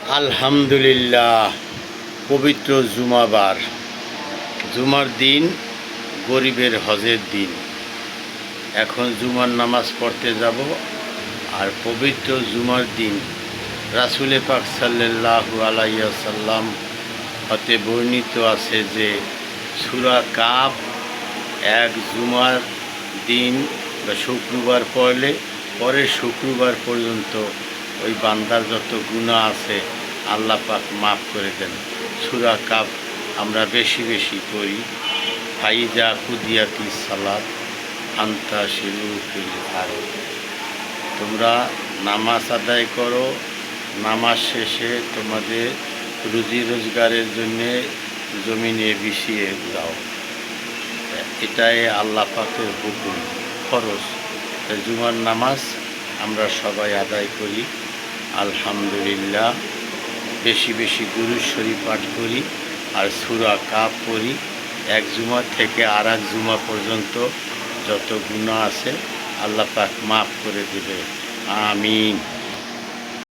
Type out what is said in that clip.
আলহামদুলিল্লাহ, পবিত্র জুমাবার। জুমার দিন গরিবের হজের দিন। এখন জুমার নামাজ পড়তে যাব। আর পবিত্র জুমার দিন রাসূলে পাক সাল্লাল্লাহু আলাইহি ওয়াসাল্লাম হতে বর্ণিত আছে যে সূরা কাফ এক জুমার দিন বা শুক্রবার পড়লে পরের শুক্রবার পর্যন্ত ওই বান্দার যত গুনাহ আছে আল্লাহ পাক মাফ করে দেন। সূরা কাফ আমরা বেশি বেশি পড়ি। ফাইজা কুদিয়াতিস সালাত ফান্তাশিরু ফিল আরদ। তোমরা নামাজ আদায় করো, নামাজ শেষে তোমাদের রুজি রোজগারের জন্যে জমিনে বিছিয়ে দাও। এটাই আল্লাহ পাকের হুকুম, ফরজ। জুমার নামাজ আমরা সবাই আদায় করি আলহামদুলিল্লাহ। বেশি বেশি দুরূদ শরীফ পাঠ করি আর সূরা কাফ পড়ি। এক জুমা থেকে আর এক জুমা পর্যন্ত যত গুনাহ আছে আল্লাহ পাক মাফ করে দেবে। আমিন।